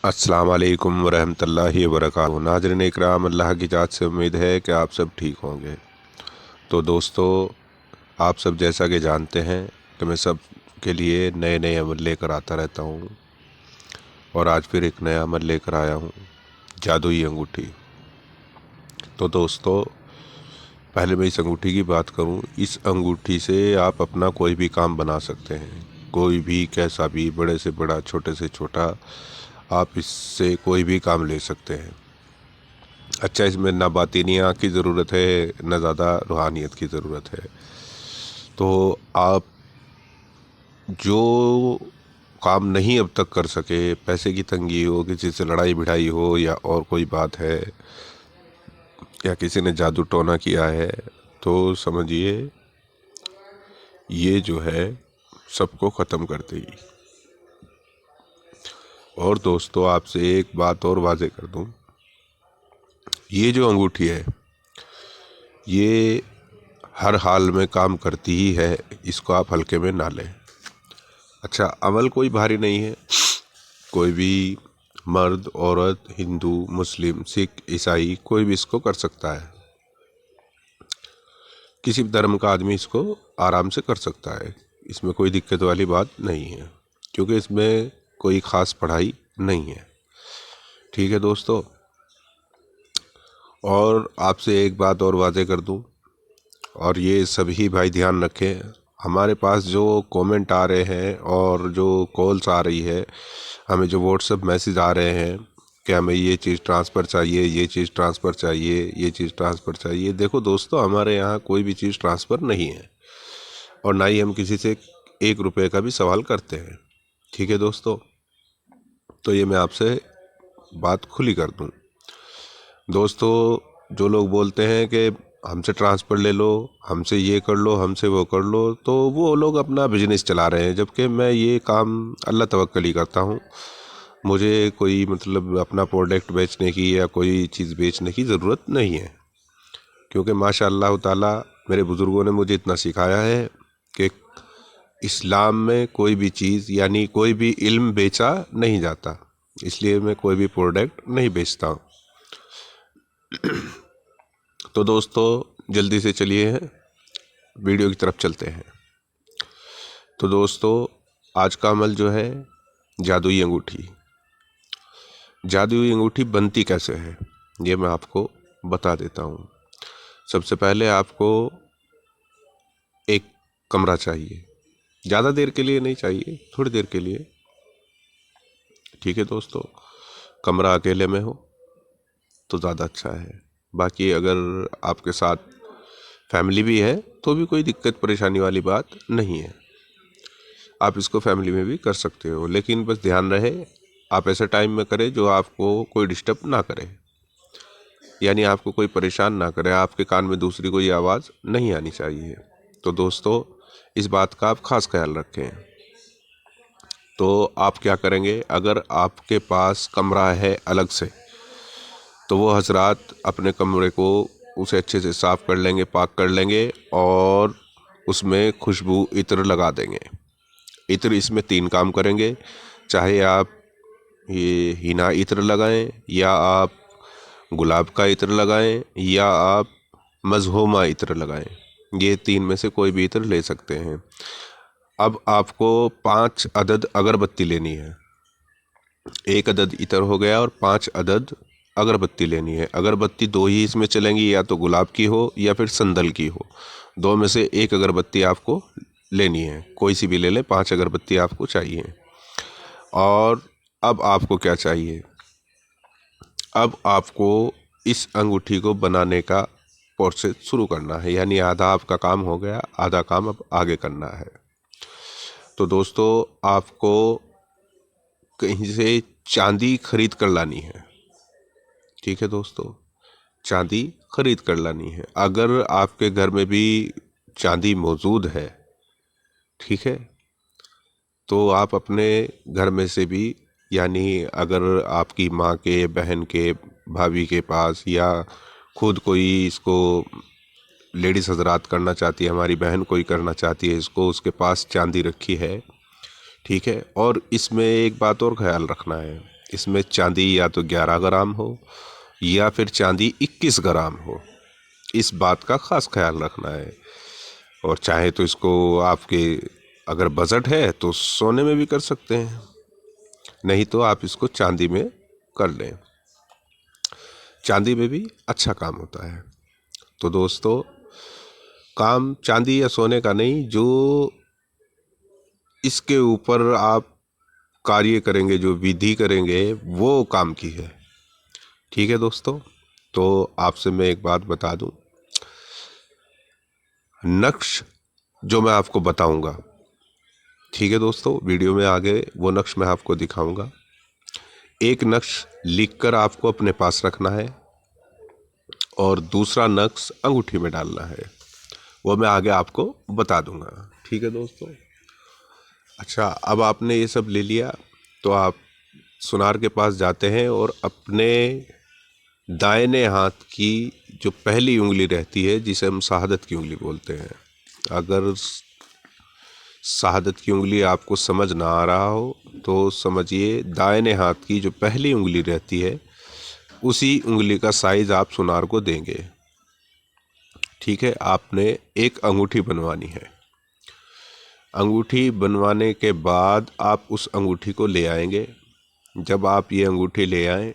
अस्सलाम वालेकुम वरहमतुल्लाहि वबरकातुहू। नाज़रीन इकराम, अल्लाह की जात से उम्मीद है कि आप सब ठीक होंगे। तो दोस्तों, आप सब जैसा कि जानते हैं कि मैं सब के लिए नए नए अमल लेकर आता रहता हूँ, और आज फिर एक नया अमल लेकर आया हूँ, जादुई अंगूठी। तो दोस्तों, पहले मैं इस अंगूठी की बात करूँ। इस अंगूठी से आप अपना कोई भी काम बना सकते हैं, कोई भी, कैसा भी, बड़े से बड़ा, छोटे से छोटा, आप इससे कोई भी काम ले सकते हैं। अच्छा, इसमें ना बातिनिया की ज़रूरत है, ना ज़्यादा रूहानियत की ज़रूरत है। तो आप जो काम नहीं अब तक कर सके, पैसे की तंगी हो, किसी से लड़ाई भिड़ाई हो, या और कोई बात है, या किसी ने जादू टोना किया है, तो समझिए ये जो है सबको ख़त्म कर देगी। और दोस्तों, आपसे एक बात और वाज़ेह कर दूं, ये जो अंगूठी है ये हर हाल में काम करती ही है, इसको आप हल्के में ना लें। अच्छा, अमल कोई भारी नहीं है, कोई भी मर्द, औरत, हिंदू, मुस्लिम, सिख, ईसाई, कोई भी इसको कर सकता है। किसी भी धर्म का आदमी इसको आराम से कर सकता है। इसमें कोई दिक्कत वाली बात नहीं है, क्योंकि इसमें कोई ख़ास पढ़ाई नहीं है। ठीक है दोस्तों, और आपसे एक बात और वाज़ेह कर दूं, और ये सभी भाई ध्यान रखें। हमारे पास जो कमेंट आ रहे हैं और जो कॉल्स आ रही है, हमें जो व्हाट्सएप मैसेज आ रहे हैं कि हमें ये चीज़ ट्रांसफ़र चाहिए, ये चीज़ ट्रांसफ़र चाहिए, ये चीज़ ट्रांसफ़र चाहिए। देखो दोस्तों, हमारे यहाँ कोई भी चीज़ ट्रांसफ़र नहीं है, और ना ही हम किसी से 1 रुपये का भी सवाल करते हैं। ठीक है दोस्तों, तो ये मैं आपसे बात खुली कर दूं। दोस्तों, जो लोग बोलते हैं कि हमसे ट्रांसफ़र ले लो, हमसे ये कर लो, हमसे वो कर लो, तो वो लोग अपना बिजनेस चला रहे हैं, जबकि मैं ये काम अल्लाह तवक्कल ही करता हूँ। मुझे कोई मतलब अपना प्रोडक्ट बेचने की या कोई चीज़ बेचने की ज़रूरत नहीं है, क्योंकि माशाअल्लाह ताला मेरे बुज़ुर्गों ने मुझे इतना सिखाया है कि इस्लाम में कोई भी चीज़, यानी कोई भी इल्म बेचा नहीं जाता। इसलिए मैं कोई भी प्रोडक्ट नहीं बेचता हूँ। तो दोस्तों, जल्दी से चलिए वीडियो की तरफ चलते हैं। तो दोस्तों, आज का अमल जो है, जादुई अंगूठी। जादुई अंगूठी बनती कैसे है, ये मैं आपको बता देता हूँ। सबसे पहले आपको एक कमरा चाहिए, ज़्यादा देर के लिए नहीं चाहिए, थोड़ी देर के लिए। ठीक है दोस्तों, कमरा अकेले में हो तो ज़्यादा अच्छा है। बाकी अगर आपके साथ फैमिली भी है तो भी कोई दिक्कत परेशानी वाली बात नहीं है, आप इसको फैमिली में भी कर सकते हो। लेकिन बस ध्यान रहे, आप ऐसे टाइम में करें जो आपको कोई डिस्टर्ब ना करे, यानी आपको कोई परेशान ना करे, आपके कान में दूसरी कोई आवाज़ नहीं आनी चाहिए। तो दोस्तों, इस बात का आप खास ख्याल रखें। तो आप क्या करेंगे, अगर आपके पास कमरा है अलग से, तो वो हजरात अपने कमरे को उसे अच्छे से साफ़ कर लेंगे, पाक कर लेंगे, और उसमें खुशबू इत्र लगा देंगे। इत्र इसमें 3 काम करेंगे। चाहे आप ये हिना इत्र लगाएं, या आप गुलाब का इत्र लगाएं, या आप मज़हूमा इत्र लगाएं। ये 3 में से कोई भी इत्र ले सकते हैं। अब आपको 5 अदद अगरबत्ती लेनी है। 1 अदद इत्र हो गया, और 5 अदद अगरबत्ती लेनी है। अगरबत्ती 2 ही इसमें चलेंगी, या तो गुलाब की हो या फिर संदल की हो। 2 में से 1 अगरबत्ती आपको लेनी है, कोई सी भी ले लें, 5 अगरबत्ती आपको चाहिए। और अब आपको क्या चाहिए, अब आपको इस अंगूठी को बनाने का प्रोसेस शुरू करना है, यानी आधा आपका काम हो गया, आधा काम अब आगे करना है। तो दोस्तों, आपको कहीं से चांदी खरीद कर लानी है। ठीक है दोस्तों, चांदी खरीद कर लानी है। अगर आपके घर में भी चांदी मौजूद है, ठीक है, तो आप अपने घर में से भी, यानी अगर आपकी माँ के, बहन के, भाभी के पास, या खुद कोई इसको लेडीज़ हजरात करना चाहती है, हमारी बहन कोई करना चाहती है इसको, उसके पास चांदी रखी है, ठीक है। और इसमें एक बात और ख्याल रखना है इसमें चांदी या तो 11 ग्राम हो या फिर चांदी 21 ग्राम हो, इस बात का ख़ास ख्याल रखना है। और चाहे तो इसको आपके अगर बजट है तो सोने में भी कर सकते हैं, नहीं तो आप इसको चांदी में कर लें। चांदी में भी अच्छा काम होता है। तो दोस्तों, काम चांदी या सोने का नहीं, जो इसके ऊपर आप कार्य करेंगे, जो विधि करेंगे, वो काम की है। ठीक है दोस्तों, तो आपसे मैं एक बात बता दूं, नक्श जो मैं आपको बताऊंगा, ठीक है दोस्तों, वीडियो में आगे वो नक्श मैं आपको दिखाऊंगा। एक नक्श लिखकर आपको अपने पास रखना है और दूसरा नक्श अंगूठी में डालना है, वो मैं आगे आपको बता दूंगा। ठीक है दोस्तों। अच्छा, अब आपने ये सब ले लिया तो आप सुनार के पास जाते हैं और अपने दाहिने हाथ की जो पहली उंगली रहती है, जिसे हम शहादत की उंगली बोलते हैं, अगर शहादत की उंगली आपको समझ ना आ रहा हो तो समझिए दाहिने हाथ की जो पहली उंगली रहती है, उसी उंगली का साइज आप सुनार को देंगे। ठीक है, आपने एक अंगूठी बनवानी है। अंगूठी बनवाने के बाद आप उस अंगूठी को ले आएंगे। जब आप ये अंगूठी ले आएं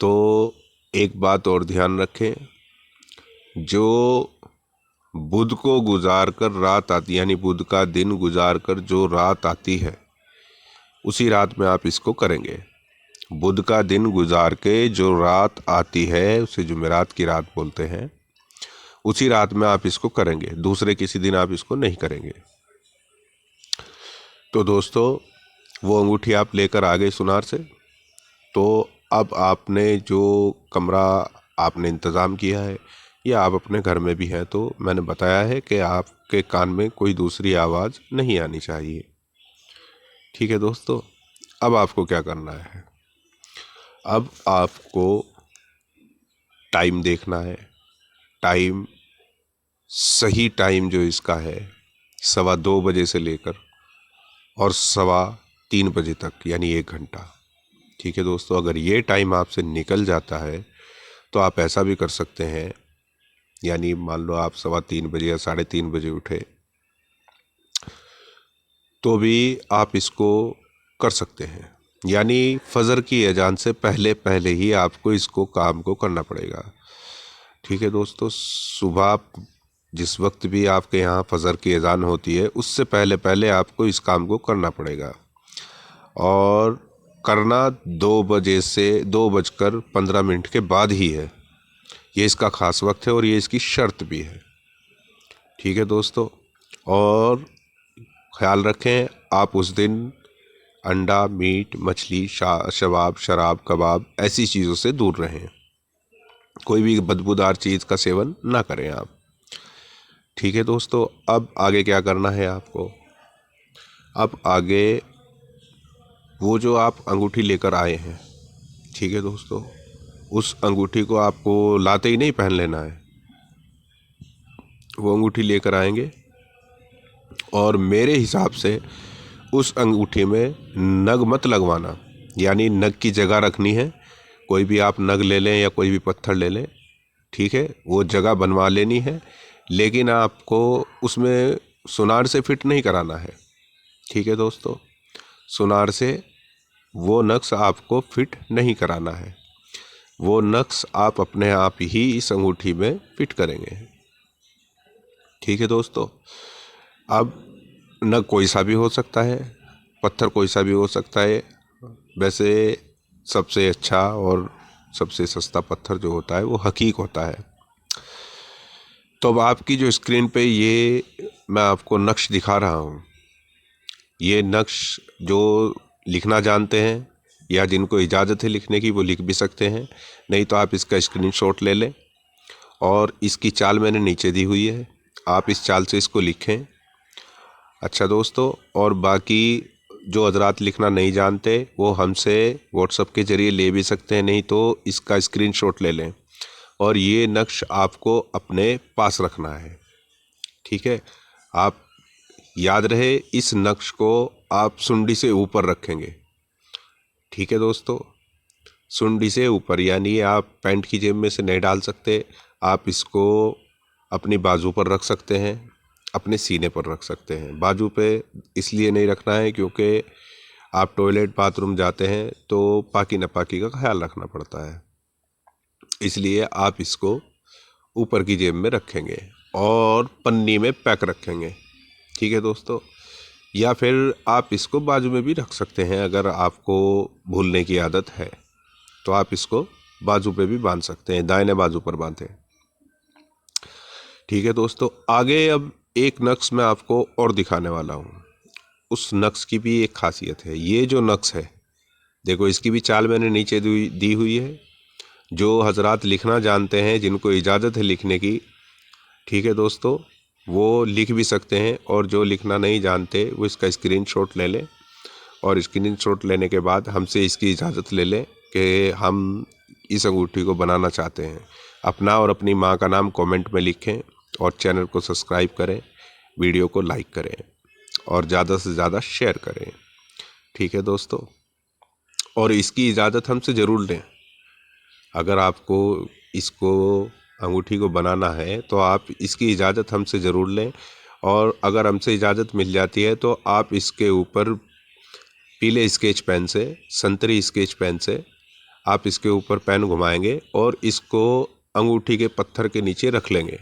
तो एक बात और ध्यान रखें, जो बुध को गुजार कर रात आती, यानी बुध का दिन गुजार कर जो रात आती है, उसी रात में आप इसको करेंगे। बुध का दिन गुजार के जो रात आती है, उसे जुमेरात की रात बोलते हैं, उसी रात में आप इसको करेंगे, दूसरे किसी दिन आप इसको नहीं करेंगे। तो दोस्तों, वो अंगूठी आप लेकर आ गए सुनार से। तो अब आपने जो कमरा आपने इंतज़ाम किया है, या आप अपने घर में भी हैं, तो मैंने बताया है कि आपके कान में कोई दूसरी आवाज़ नहीं आनी चाहिए। ठीक है दोस्तों, अब आपको क्या करना है, अब आपको टाइम देखना है। टाइम, सही टाइम जो इसका है, 2:15 बजे से लेकर और 3:15 बजे तक, यानी 1 घंटा। ठीक है दोस्तों, अगर ये टाइम आपसे निकल जाता है तो आप ऐसा भी कर सकते हैं, यानी मान लो आप 3:15 बजे या 3:30 बजे उठे, तो भी आप इसको कर सकते हैं। यानी फजर की अजान से पहले पहले ही आपको इसको काम को करना पड़ेगा। ठीक है दोस्तों, सुबह जिस वक्त भी आपके यहाँ फजर की अजान होती है, उससे पहले पहले आपको इस काम को करना पड़ेगा। और करना 2 बजे से 2:15 के बाद ही है। ये इसका ख़ास वक्त है और ये इसकी शर्त भी है। ठीक है दोस्तों, और ख़्याल रखें, आप उस दिन अंडा, मीट, मछली, शबाब, शराब, कबाब ऐसी चीज़ों से दूर रहें। कोई भी बदबूदार चीज़ का सेवन ना करें आप। ठीक है दोस्तों, अब आगे क्या करना है आपको, अब आगे वो जो आप अंगूठी लेकर आए हैं, ठीक है दोस्तों, उस अंगूठी को आपको लाते ही नहीं पहन लेना है। वो अंगूठी लेकर आएंगे और मेरे हिसाब से उस अंगूठी में नग मत लगवाना, यानी नग की जगह रखनी है। कोई भी आप नग ले लें या कोई भी पत्थर ले लें, ठीक है, वो जगह बनवा लेनी है, लेकिन आपको उसमें सुनार से फिट नहीं कराना है। ठीक है दोस्तों, सुनार से वो नक्श आपको फिट नहीं कराना है, वो नक्श आप अपने आप ही इस अंगूठी में फिट करेंगे। ठीक है दोस्तों, अब नग कोई सा भी हो सकता है, पत्थर कोई सा भी हो सकता है। वैसे सबसे अच्छा और सबसे सस्ता पत्थर जो होता है वो हकीक होता है। तो अब आपकी जो स्क्रीन पे ये मैं आपको नक्श दिखा रहा हूँ, ये नक्श जो लिखना जानते हैं या जिनको इजाज़त है लिखने की, वो लिख भी सकते हैं, नहीं तो आप इसका स्क्रीनशॉट ले लें। और इसकी चाल मैंने नीचे दी हुई है, आप इस चाल से इसको लिखें। अच्छा दोस्तों, और बाकी जो हजरात लिखना नहीं जानते वो हमसे व्हाट्सएप के ज़रिए ले भी सकते हैं, नहीं तो इसका स्क्रीनशॉट ले लें और ये नक्श आपको अपने पास रखना है। ठीक है, आप याद रहे, इस नक्श को आप सुंडी से ऊपर रखेंगे। ठीक है दोस्तों, सुंडी से ऊपर, यानी आप पैंट की जेब में से नहीं डाल सकते। आप इसको अपनी बाजू पर रख सकते हैं, अपने सीने पर रख सकते हैं। बाजू पे इसलिए नहीं रखना है क्योंकि आप टॉयलेट बाथरूम जाते हैं तो पाकी नापाकी का ख्याल रखना पड़ता है, इसलिए आप इसको ऊपर की जेब में रखेंगे और पन्नी में पैक रखेंगे। ठीक है दोस्तों, या फिर आप इसको बाजू में भी रख सकते हैं। अगर आपको भूलने की आदत है तो आप इसको बाजू पे भी बांध सकते हैं, दाहिने बाजू पर बांधें। ठीक है दोस्तों, आगे अब एक नक्श मैं आपको और दिखाने वाला हूँ। उस नक्श की भी एक खासियत है। ये जो नक्श है, देखो इसकी भी चाल मैंने नीचे दी हुई है। जो हजरात लिखना जानते हैं, जिनको इजाज़त है लिखने की, ठीक है दोस्तों, वो लिख भी सकते हैं। और जो लिखना नहीं जानते वो इसका स्क्रीनशॉट ले लें, और स्क्रीनशॉट लेने के बाद हमसे इसकी इजाज़त ले लें कि हम इस अंगूठी को बनाना चाहते हैं। अपना और अपनी माँ का नाम कमेंट में लिखें और चैनल को सब्सक्राइब करें, वीडियो को लाइक करें और ज़्यादा से ज़्यादा शेयर करें। ठीक है दोस्तों, और इसकी इजाज़त हमसे ज़रूर लें। अगर आपको इसको अंगूठी को बनाना है तो आप इसकी इजाज़त हमसे ज़रूर लें, और अगर हमसे इजाज़त मिल जाती है तो आप इसके ऊपर पीले स्केच पेन से, संतरी स्केच पेन से आप इसके ऊपर पेन घुमाएंगे और इसको अंगूठी के पत्थर के नीचे रख लेंगे।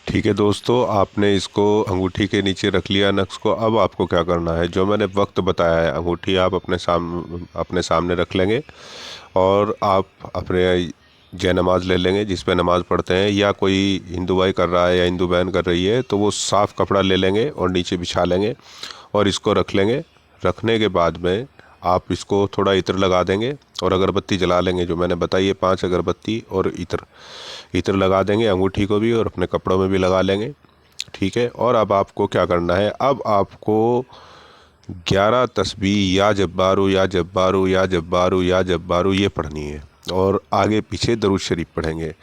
ठीक है दोस्तों, आपने इसको अंगूठी के नीचे रख लिया नक्श को। अब आपको क्या करना है, जो मैंने वक्त बताया है, अंगूठी आप अपने सामने रख लेंगे और आप अपने जय नमाज ले लेंगे जिस पे नमाज़ पढ़ते हैं, या कोई हिंदू भाई कर रहा है या हिंदू बहन कर रही है तो वो साफ़ कपड़ा ले लेंगे और नीचे बिछा लेंगे और इसको रख लेंगे। रखने के बाद में आप इसको थोड़ा इत्र लगा देंगे और अगरबत्ती जला लेंगे, जो मैंने बताई है 5 अगरबत्ती और इत्र लगा देंगे, अंगूठी को भी और अपने कपड़ों में भी लगा लेंगे। ठीक है, और अब आपको क्या करना है, अब आपको 11 तस्बीह या जब्बारू या जब्बारू या जब्बारू या जब्बारू ये पढ़नी है, और आगे पीछे दरूद शरीफ पढ़ेंगे।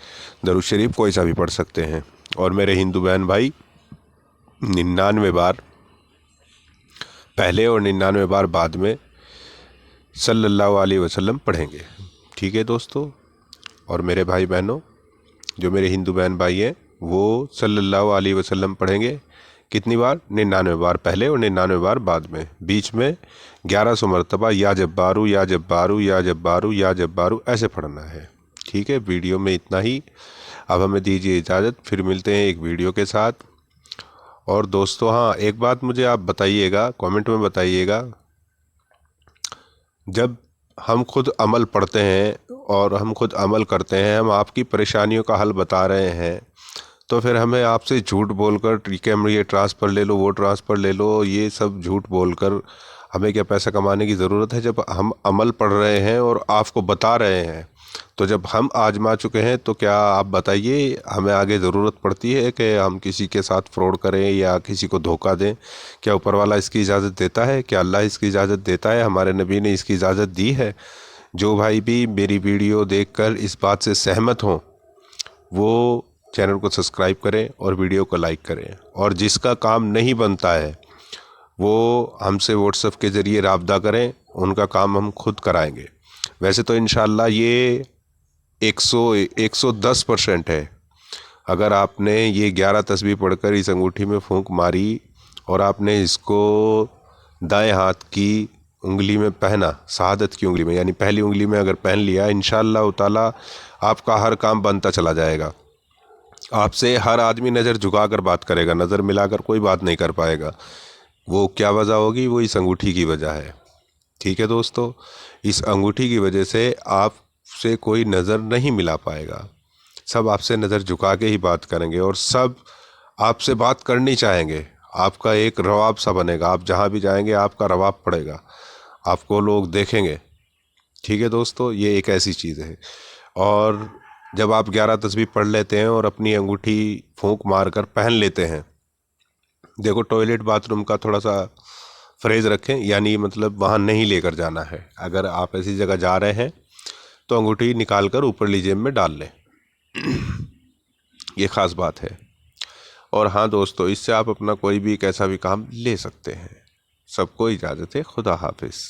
दरूद शरीफ कोई सा भी पढ़ सकते हैं। और मेरे हिंदू बहन भाई 99 बार पहले और 99 बार बाद में सल्लल्लाहु अलैहि वसल्लम पढ़ेंगे। ठीक है दोस्तों, और मेरे भाई बहनों, जो मेरे हिंदू बहन भाई हैं, वो सल्लल्लाहु अलैहि वसल्लम पढ़ेंगे कितनी बार, 99 बार पहले और 99 बार बाद में। बीच में 1100 मरतबा या जब्बारू या जब्बारू या जब्बारू या जब्बारू ऐसे पढ़ना है। ठीक है, वीडियो में इतना ही। अब हमें दीजिए इजाज़त, फिर मिलते हैं एक वीडियो के साथ। और दोस्तों हाँ, एक बात मुझे आप बताइएगा, कमेंट में बताइएगा, जब हम खुद अमल पढ़ते हैं और हम खुद अमल करते हैं, हम आपकी परेशानियों का हल बता रहे हैं, तो फिर हमें आपसे झूठ बोलकर ठीक है ये ट्रांसफ़र ले लो, वो ट्रांसफ़र ले लो, ये सब झूठ बोलकर हमें क्या पैसा कमाने की ज़रूरत है। जब हम अमल पढ़ रहे हैं और आपको बता रहे हैं, तो जब हम आजमा चुके हैं तो क्या आप बताइए हमें आगे ज़रूरत पड़ती है कि हम किसी के साथ फ्रॉड करें या किसी को धोखा दें? क्या ऊपर वाला इसकी इजाज़त देता है? क्या अल्लाह इसकी इजाज़त देता है? हमारे नबी ने इसकी इजाज़त दी है? जो भाई भी मेरी वीडियो देखकर इस बात से सहमत हों वो चैनल को सब्सक्राइब करें और वीडियो को लाइक करें। और जिसका काम नहीं बनता है वो हमसे व्हाट्सएप के ज़रिए राब्ता करें, उनका काम हम खुद कराएंगे। वैसे तो इंशाल्लाह ये 110% है। अगर आपने ये 11 तस्बीह पढ़कर इस अंगूठी में फूंक मारी और आपने इसको दाएं हाथ की उंगली में पहना, शहादत की उंगली में, यानी पहली उंगली में अगर पहन लिया, इंशाअल्लाह ताला आपका हर काम बनता चला जाएगा। आपसे हर आदमी नज़र झुकाकर बात करेगा, नज़र मिलाकर कोई बात नहीं कर पाएगा। वो क्या वजह होगी? वो इस अंगूठी की वजह है। ठीक है दोस्तों, इस अंगूठी की वजह से आपसे कोई नज़र नहीं मिला पाएगा। सब आपसे नज़र झुका के ही बात करेंगे और सब आपसे बात करनी चाहेंगे। आपका एक रवाब सा बनेगा, आप जहाँ भी जाएंगे आपका रवाब पड़ेगा, आपको लोग देखेंगे। ठीक है दोस्तों, ये एक ऐसी चीज़ है। और जब आप 11 तस्बीह पढ़ लेते हैं और अपनी अंगूठी फूंक मार कर पहन लेते हैं, देखो टॉयलेट बाथरूम का थोड़ा सा फ्रेज रखें, यानी मतलब वहाँ नहीं लेकर जाना है। अगर आप ऐसी जगह जा रहे हैं तो अंगूठी निकाल कर ऊपरली जेब में डाल लें। ये ख़ास बात है। और हाँ दोस्तों, इससे आप अपना कोई भी कैसा भी काम ले सकते हैं। सबको इजाज़त है। खुदा हाफिज़।